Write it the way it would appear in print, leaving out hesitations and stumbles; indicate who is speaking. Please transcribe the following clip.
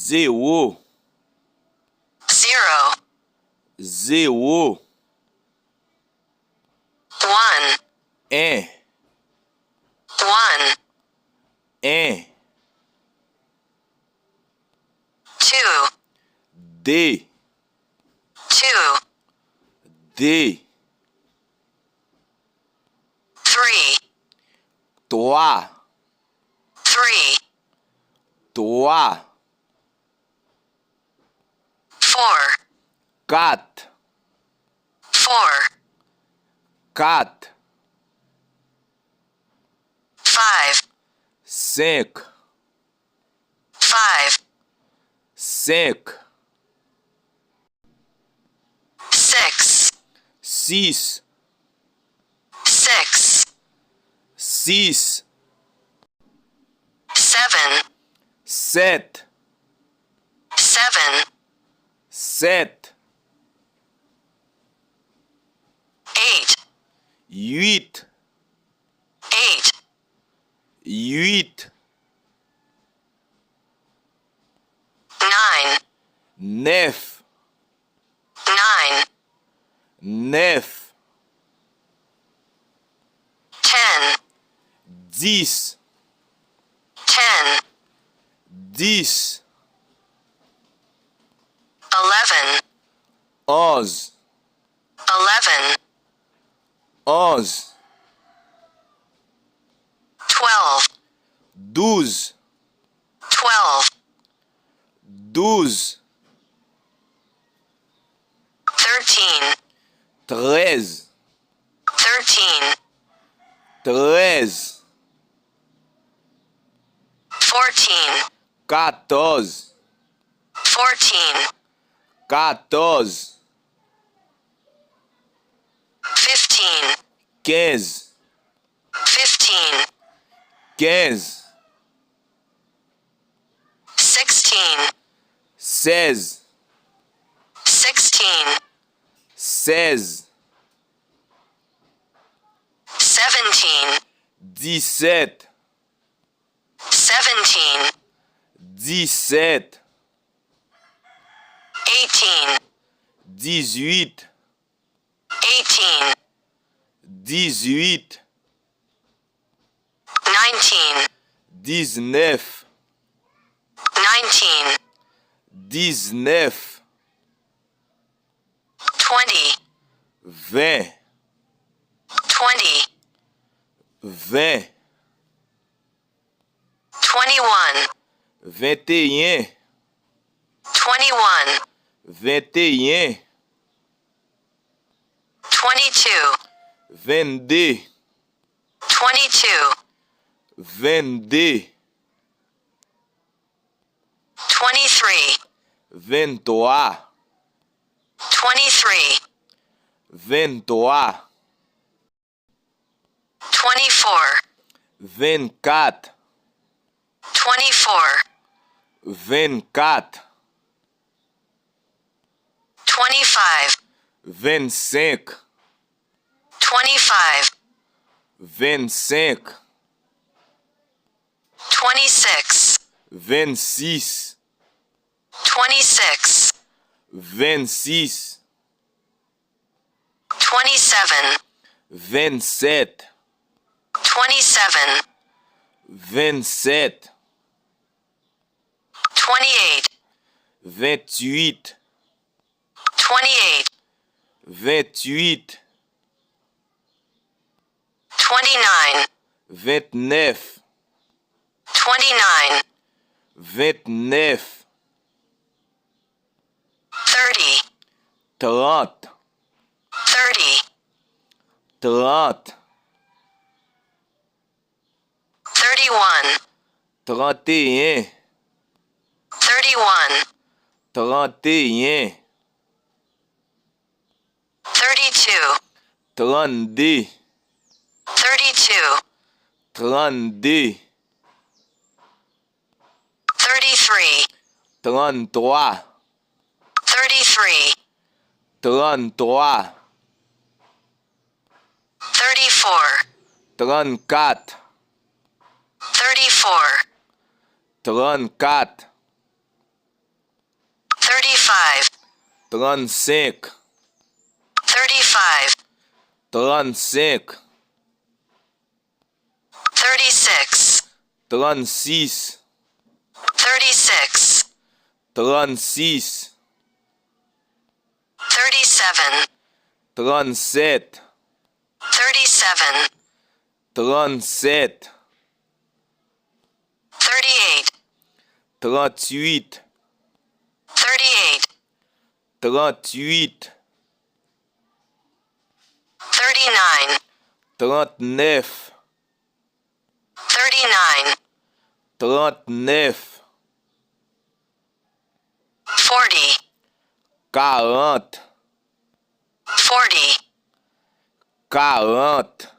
Speaker 1: zéro,
Speaker 2: zero,
Speaker 1: zéro,
Speaker 2: one,
Speaker 1: un,
Speaker 2: one,
Speaker 1: un,
Speaker 2: two,
Speaker 1: deux,
Speaker 2: two,
Speaker 1: deux,
Speaker 2: three,
Speaker 1: trois,
Speaker 2: three,
Speaker 1: trois,
Speaker 2: four,
Speaker 1: quatre,
Speaker 2: four,
Speaker 1: quatre,
Speaker 2: five,
Speaker 1: cinq,
Speaker 2: five,
Speaker 1: cinq,
Speaker 2: six,
Speaker 1: six,
Speaker 2: six,
Speaker 1: six,
Speaker 2: seven,
Speaker 1: sept,
Speaker 2: seven,
Speaker 1: sept,
Speaker 2: eight,
Speaker 1: huit,
Speaker 2: eight,
Speaker 1: huit,
Speaker 2: nine,
Speaker 1: neuf,
Speaker 2: nine,
Speaker 1: neuf,
Speaker 2: 10,
Speaker 1: 10,
Speaker 2: 10,
Speaker 1: 10,
Speaker 2: 11,
Speaker 1: 11,
Speaker 2: 11,
Speaker 1: 11,
Speaker 2: 12,
Speaker 1: 12,
Speaker 2: 12,
Speaker 1: 12,
Speaker 2: 13,
Speaker 1: 13,
Speaker 2: 13,
Speaker 1: 13,
Speaker 2: 14,
Speaker 1: 14,
Speaker 2: 14,
Speaker 1: 14,
Speaker 2: 15,
Speaker 1: 15,
Speaker 2: 15,
Speaker 1: 15,
Speaker 2: 16,
Speaker 1: 16,
Speaker 2: 16,
Speaker 1: 16,
Speaker 2: 17,
Speaker 1: 17,
Speaker 2: 17,
Speaker 1: 17,
Speaker 2: 18,
Speaker 1: 18,
Speaker 2: 18,
Speaker 1: 18,
Speaker 2: 19,
Speaker 1: 19,
Speaker 2: 19,
Speaker 1: 19,
Speaker 2: 20,
Speaker 1: 20,
Speaker 2: 20,
Speaker 1: 20,
Speaker 2: 21,
Speaker 1: 21,
Speaker 2: 21,
Speaker 1: 21,
Speaker 2: 22,
Speaker 1: 22,
Speaker 2: 22,
Speaker 1: 22,
Speaker 2: 23,
Speaker 1: 23,
Speaker 2: 23,
Speaker 1: 23,
Speaker 2: 24,
Speaker 1: 24,
Speaker 2: 24,
Speaker 1: 24,
Speaker 2: 25,
Speaker 1: 25,
Speaker 2: 25,
Speaker 1: 25,
Speaker 2: 26,
Speaker 1: 26,
Speaker 2: 26,
Speaker 1: 26,
Speaker 2: 27,
Speaker 1: 27,
Speaker 2: 27,
Speaker 1: 27,
Speaker 2: 28,
Speaker 1: 28,
Speaker 2: 28,
Speaker 1: 28,
Speaker 2: 29,
Speaker 1: 29,
Speaker 2: 29,
Speaker 1: 29,
Speaker 2: 30,
Speaker 1: 30,
Speaker 2: 30,
Speaker 1: 30,
Speaker 2: 31,
Speaker 1: 31,
Speaker 2: 31,
Speaker 1: 31,
Speaker 2: 32,
Speaker 1: 32,
Speaker 2: 32,
Speaker 1: 32,
Speaker 2: 33,
Speaker 1: 33,
Speaker 2: 33,
Speaker 1: 33,
Speaker 2: 34,
Speaker 1: 34,
Speaker 2: 34,
Speaker 1: 34,
Speaker 2: 35,
Speaker 1: 35,
Speaker 2: 35,
Speaker 1: 35,
Speaker 2: 36,
Speaker 1: 36,
Speaker 2: 36,
Speaker 1: 36,
Speaker 2: 37,
Speaker 1: 37,
Speaker 2: 37,
Speaker 1: 37,
Speaker 2: 38,
Speaker 1: 38,
Speaker 2: 38,
Speaker 1: 38,
Speaker 2: 39,
Speaker 1: 39,
Speaker 2: 39,
Speaker 1: 39,
Speaker 2: 40,
Speaker 1: 40,
Speaker 2: 40,
Speaker 1: 40,